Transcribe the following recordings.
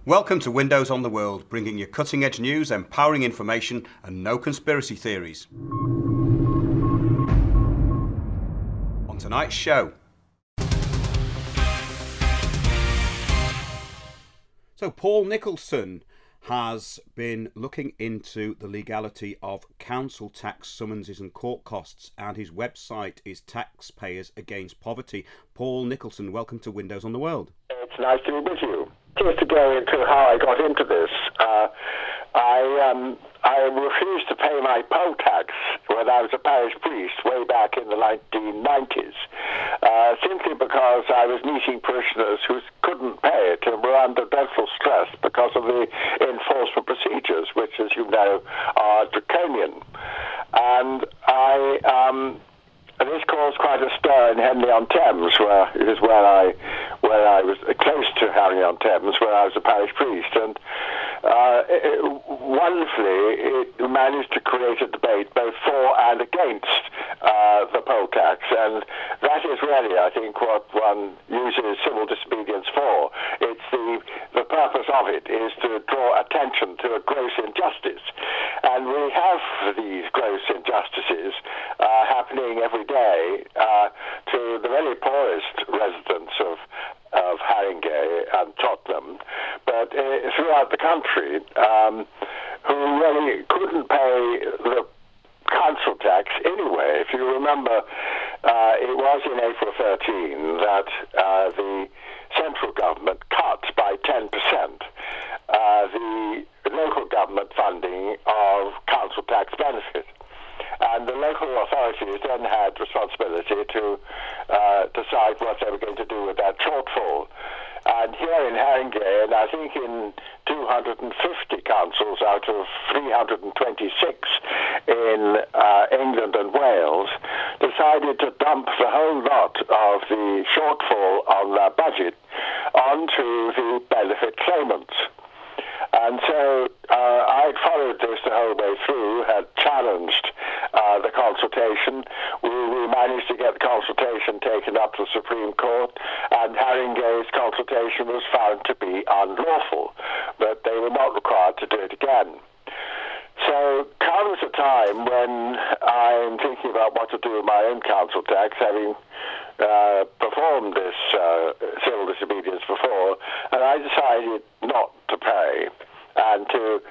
Welcome to Windows on the World, bringing you cutting-edge news, empowering information, and no conspiracy theories. On tonight's show. So Paul Nicholson has been looking into the legality of council tax summonses and court costs, and his website is Taxpayers Against Poverty. Paul Nicholson, welcome to Windows on the World. It's nice to be with you. Just to go into how I got into this, I refused to pay my poll tax when I was a parish priest way back in the 1990s, simply because I was meeting parishioners who couldn't pay it and were under dreadful stress because of the enforcement procedures, which, as you know, are draconian. And this caused quite a stir in Henley-on-Thames, where I was close to Henley-on-Thames, where I was a parish priest, and wonderfully it managed to create a debate both for and against the poll tax, and that is really, I think, what one uses civil disobedience for. It's the purpose of it is to draw attention to a gross injustice, and we have these gross injustices happening every day to the very poorest residents of Haringey and Tottenham, but throughout the country, who really couldn't pay the council tax anyway. If you remember, it was in April 13 that the central government cut by 10% the local government funding of council tax benefit. And the local authorities then had responsibility to decide what they were going to do with that shortfall. And here in Haringey, and I think in 250 councils out of 326 in England and Wales, decided to dump the whole lot of the shortfall on their budget onto the benefit claimants. And so I followed this the whole way through, had challenged the consultation. We managed to get the consultation taken up to the Supreme Court, and Haringey's consultation was found to be unlawful, but they were not required to do it again. So comes a time when I'm thinking about what to do with my own council tax, having performed this civil disobedience before, and I decided not to pay and to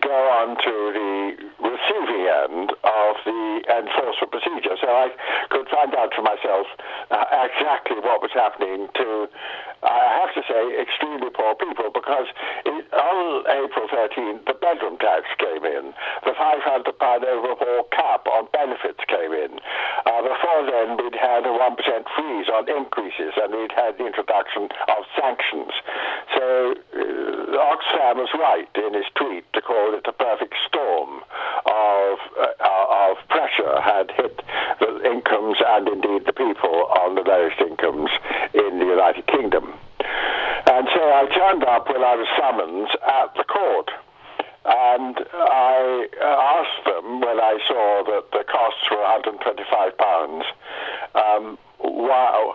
go on to the receiving end of the enforcement procedure, so I could find out for myself exactly what was happening to, I have to say, extremely poor people, because on April 13, the bedroom tax came in, the £500 overall cap on benefits came in. Before then, we'd had a 1% freeze on increases, and we'd had the introduction of sanctions. So Oxfam was right in his tweet to call it a perfect storm of pressure had hit the incomes and indeed the people on the lowest incomes in the United Kingdom. And so I turned up when I was summoned at the court, and I asked them when I saw that the costs were £125,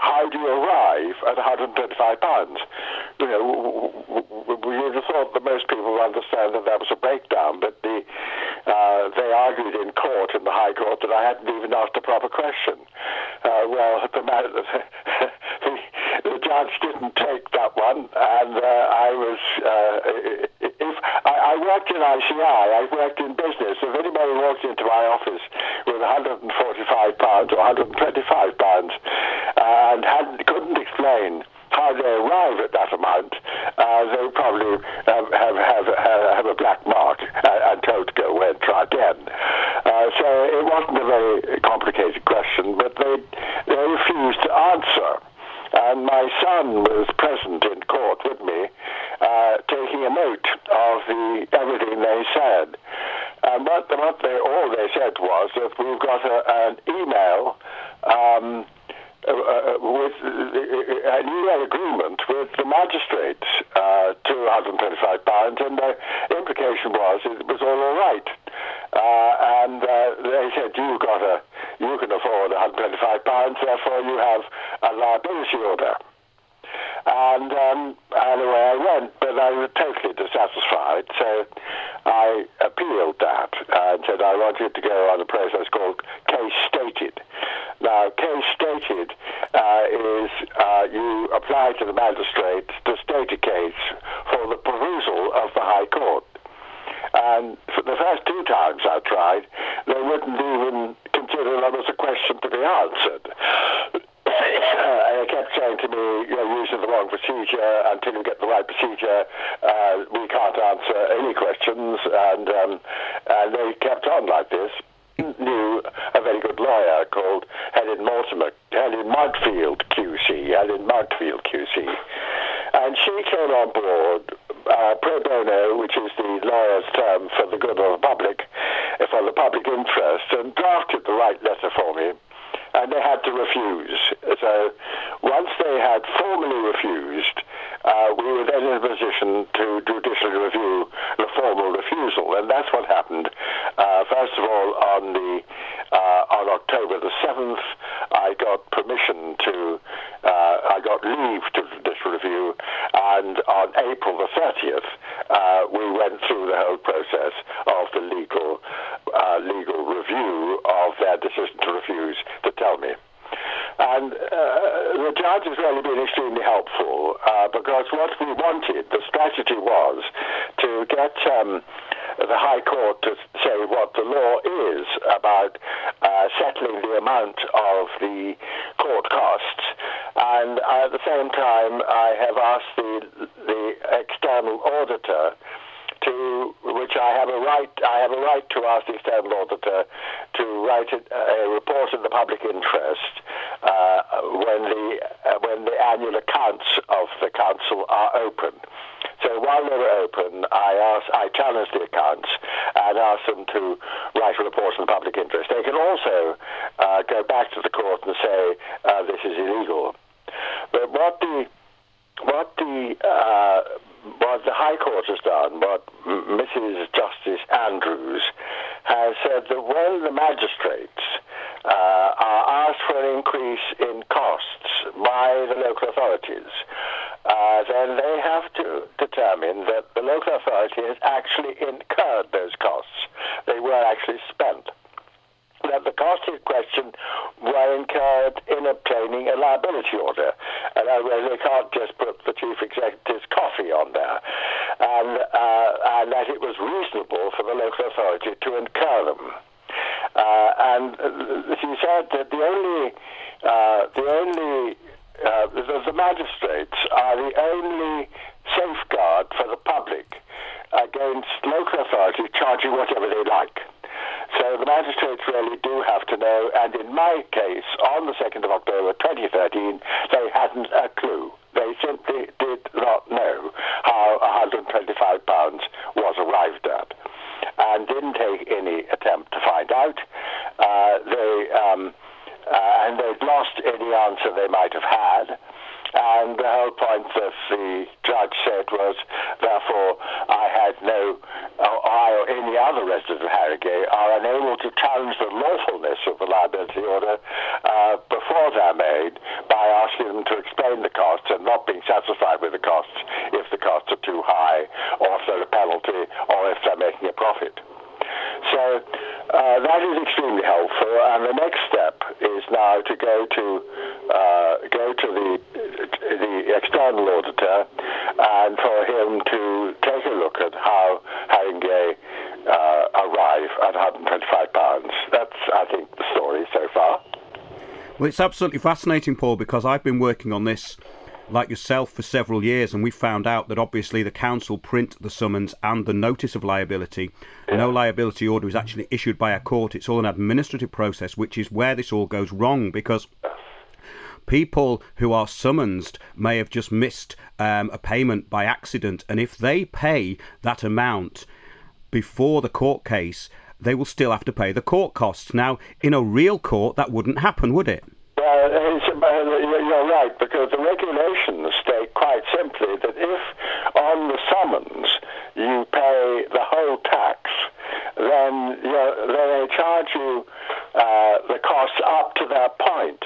how do you arrive at £125? You know, you'd have thought that most people would understand that that was a breakdown, but they argued in court, in the High Court, that I hadn't even asked a proper question. The judge didn't take that one, and I worked in ICI, I worked in business. If anybody walked into my office with £145 or £125 and couldn't explain how they arrive at that amount, they probably have a black mark and tell again. So it wasn't a very complicated question, but they refused to answer. And my son was present in court with me, taking a note of everything they said. And what all they said was that we've got an email with an email agreement with the magistrates to £125, and the implication was it was all right. And they said you can afford £125, therefore you have a liability order. And anyway, I went, but I was totally dissatisfied, so I appealed that and said I wanted to go on a process called case stated. Now, case stated is you apply to the magistrate to state a case for the perusal of the High Court. And for the first two times I tried, they wouldn't even consider that as a question to be answered. They kept saying to me, you're using the wrong procedure. Until you get the right procedure, we can't answer any questions. And they kept on like this. Knew a very good lawyer called Helen Mudfield QC. And she came on board pro bono, which is the lawyer's term for the good of the public, for the public interest, and drafted the right letter for me. And they had to refuse. So once they had formally refused, we were then in a position to judicially review the formal refusal. And that's what happened. First of all, on October the 7th, I got permission I got leave to judicial review. And on April the 30th, we went through the whole process of the legal review of their decision to refuse to tell me. And the judge has really been extremely helpful because what we wanted, the strategy was to get the High Court to say what the law is about settling the amount of the court costs. And at the same time, I have asked the external auditor which I have a right to ask the external auditor to write a report in the public interest when the annual accounts of the council are open. So while they were open, I challenged the accounts and asked them to write a report in the public interest. They can also go back to the court and say this is illegal. But what the High Court has done, what Mrs. Justice Andrews has said, that when the magistrates are asked for an increase in costs by the local authorities, then they have to determine that the local authority has actually incurred those costs. They were actually spent. That the costs in question were incurred in obtaining a liability order. And they can't just put the chief executive's coffee on there. And that it was reasonable for the local authority to incur them. And she said that the magistrates are the only safeguard for the public against local authorities charging whatever they like. So the magistrates really do have to know, and in my case, on the 2nd of October 2013, they hadn't a clue. They simply did not know how £125 was arrived at, and didn't take any attempt to find out. And they'd lost any answer they might have had. And the whole point that the judge said was, therefore, I or any other resident of Harrogate are unable to challenge the lawfulness of the liability order before they're made by asking them to explain the costs and not being satisfied with the costs if the costs are too high, or if there's a penalty, or if they're making a profit. So that is extremely helpful, and the next step is now to go to the external auditor and for him to take a look at how Haringey arrive at £125. That's, I think, the story so far. Well, it's absolutely fascinating, Paul, because I've been working on this like yourself for several years, and we found out that obviously the council print the summons and the notice of liability. No liability order is actually issued by a court. It's all an administrative process, which is where this all goes wrong, because people who are summoned may have just missed a payment by accident, and if they pay that amount before the court case, they will still have to pay the court costs. Now, in a real court, that wouldn't happen, would it? You're right, because the regulations state quite simply that if on the summons you pay the whole tax, then they charge you the costs up to that point.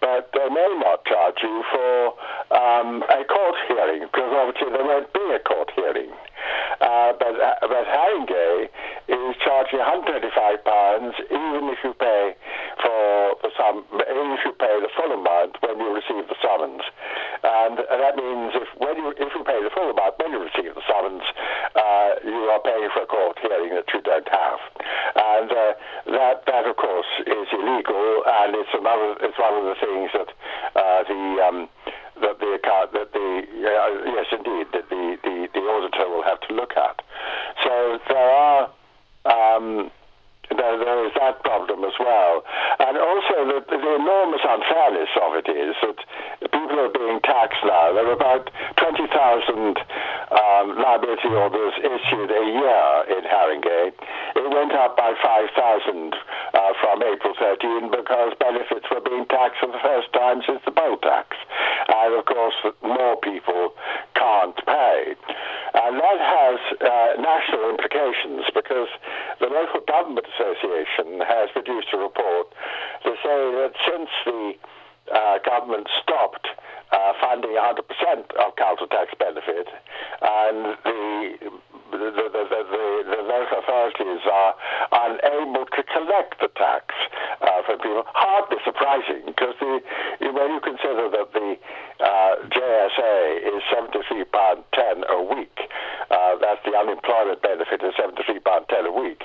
But they may not charge you for a court hearing, because obviously there won't be a court hearing. But Haringey is charging £125 even if you pay for the sum, even if you pay the full amount when you receive the summons. And that means if you pay the full amount when you receive the summons, you are paying for a court hearing that you don't have. And that of course is illegal, and it's one of the things that the auditor will have to look at. So there is that problem as well. And also the enormous unfairness of it is that people are being taxed now. There are about 20,000 liability orders issued a year in Haringey. It went up by 5,000 from April 13 because benefits were being taxed for the first time since the poll tax. And of course more people can't pay. And that has national implications, because the Local Government Association has produced a report to say that since the government stopped funding 100% of council tax benefit, and the local authorities are unable to collect the tax from people. Hardly surprising, because when you consider that the JSA is £73.10 a week, that's the unemployment benefit is £73.10 a week,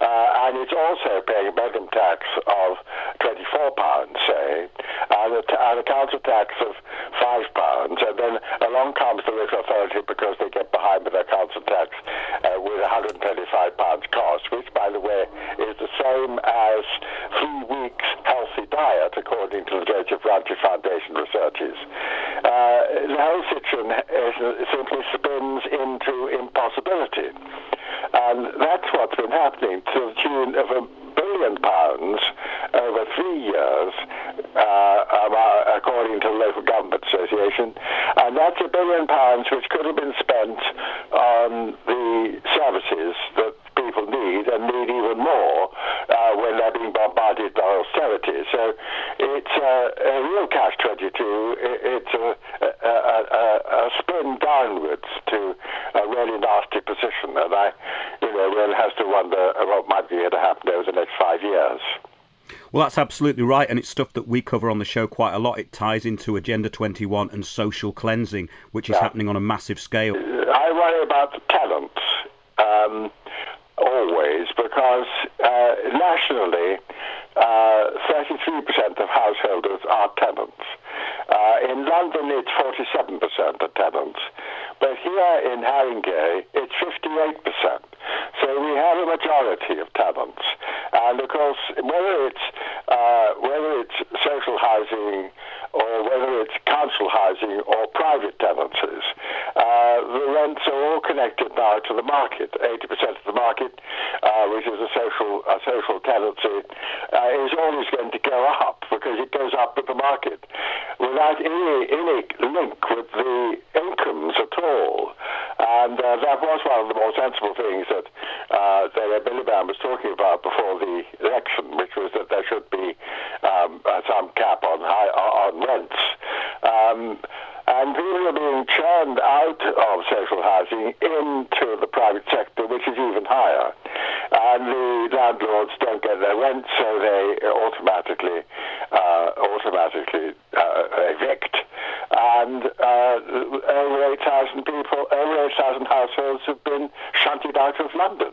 and it's also paying a minimum tax of £24, say, and a council tax of £5, and then along comes the local authority because they get behind with their council tax with £125 cost, which, by the way, is the same as 3 weeks healthy diet, according to the Judicial Foundation researches. The whole situation simply spins into impossibility. And that's what's been happening, to the tune of £1 billion over 3 years, according to the Local Government Association. And that's £1 billion which could have been spent on the services that people need, and need even more when they're being bombarded by austerity. So it's a real catch-22. It's a spin downwards to a really nasty position, and one has to wonder what might be going to happen over the next 5 years. Well, that's absolutely right, and it's stuff that we cover on the show quite a lot. It ties into Agenda 21 and social cleansing, which is happening on a massive scale. I worry about the tenants always, because nationally 33% of householders are tenants. In London it's 47% are tenants, but here in Haringey it's 58%. So we have a majority of tenants, and of course whether it's social housing or whether it's council housing or private tenancies, the rents are all connected now to the market. 80% of the market, which is a social tenancy, is always going to go up because it goes up with the market without any link with the incomes at all. And that was one of the more sensible things that Miliband was talking about before the election, which was that there should be some cap on rents. And people are being churned out of social housing into the private sector, which is even higher. And the landlords don't get their rent, so they automatically evict. And over 8,000 people, over 8,000 households have been shunted out of London.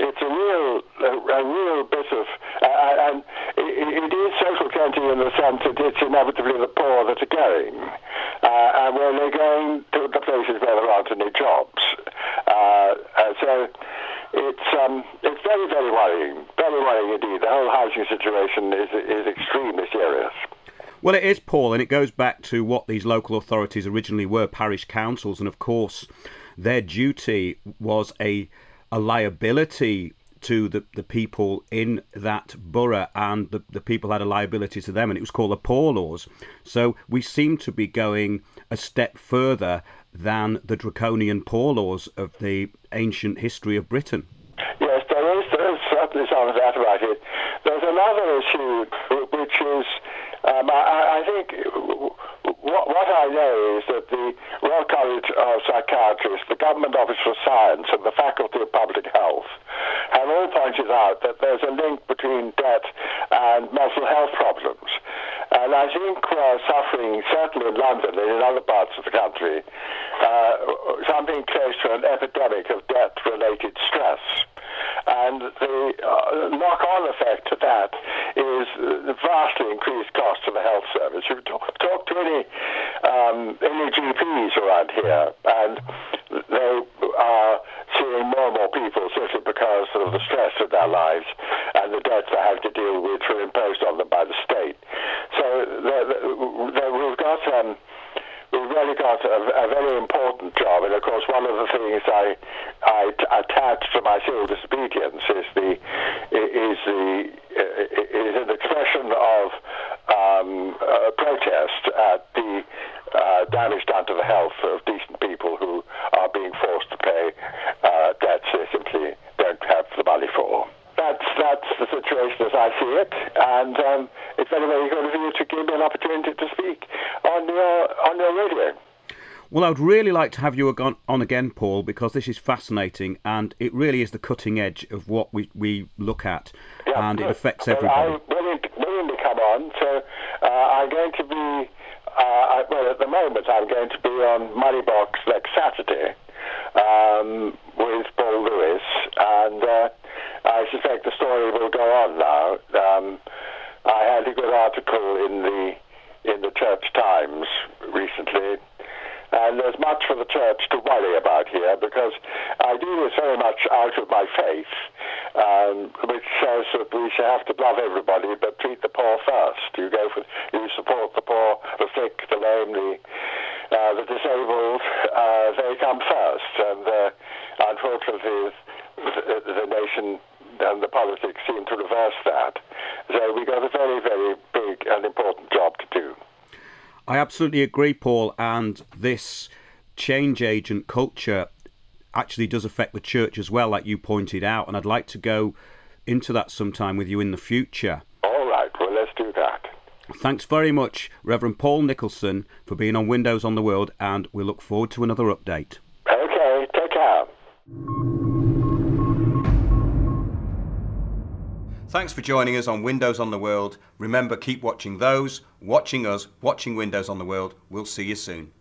it's a real bit of, and it is social cleansing in the sense that it's inevitably the poor that are going, and when they're going to the places where there aren't any jobs. So it's very, very worrying indeed. The whole housing situation is extremely serious. Well, it is, Paul, and it goes back to what these local authorities originally were, parish councils, and of course their duty was a liability to the people in that borough, and the people had a liability to them, and it was called the Poor Laws. So we seem to be going a step further than the draconian Poor Laws of the ancient history of Britain. Yes, there is certainly some of that about it. There's another issue which is, I think, what I know is that the Royal College of Psychiatrists, the Government Office for Science, and the Faculty of Public Health have all pointed out that there's a link between debt and mental health problems. And I think we're suffering, certainly in London and in other parts of the country, something close to an epidemic of debt-related stress. And the knock-on effect to that is the vastly increased cost to the health service. You talk to any GPs around here, and they are seeing more and more people simply because of the stress of their lives and the debts they have to deal with are imposed on them by the state. So we've really got a very important job, and of course one of the things I attach to my civil disobedience is an expression of protest at the damage done to the health of decent people who are being forced to pay debts they simply don't have the money for. That's the situation as I see it, and it's very, very good of you to give me an opportunity to speak on your radio. Well, I would really like to have you on again, Paul, because this is fascinating, and it really is the cutting edge of what we look at, and it affects everybody. I'm willing to come on, so I'm going to be, at the moment I'm going to be on Moneybox next Saturday with Paul Lewis, and I suspect the story will go on now. I had a good article in the Church Times recently, and there's much for the church to worry about here, because I do this very much out of my faith, which says that we should have to love everybody but treat the poor first. You support the poor, the sick, the lame, the disabled. They come first, and unfortunately the nation and the politics seem to reverse that. So we've got a very, very big and important job to do. I absolutely agree, Paul, and this change agent culture actually does affect the church as well, like you pointed out, and I'd like to go into that sometime with you in the future. All right, well, let's do that. Thanks very much, Reverend Paul Nicholson, for being on Windows on the World, and we look forward to another update. Okay, take care. Thanks for joining us on Windows on the World. Remember, keep watching those, watching us, watching Windows on the World. We'll see you soon.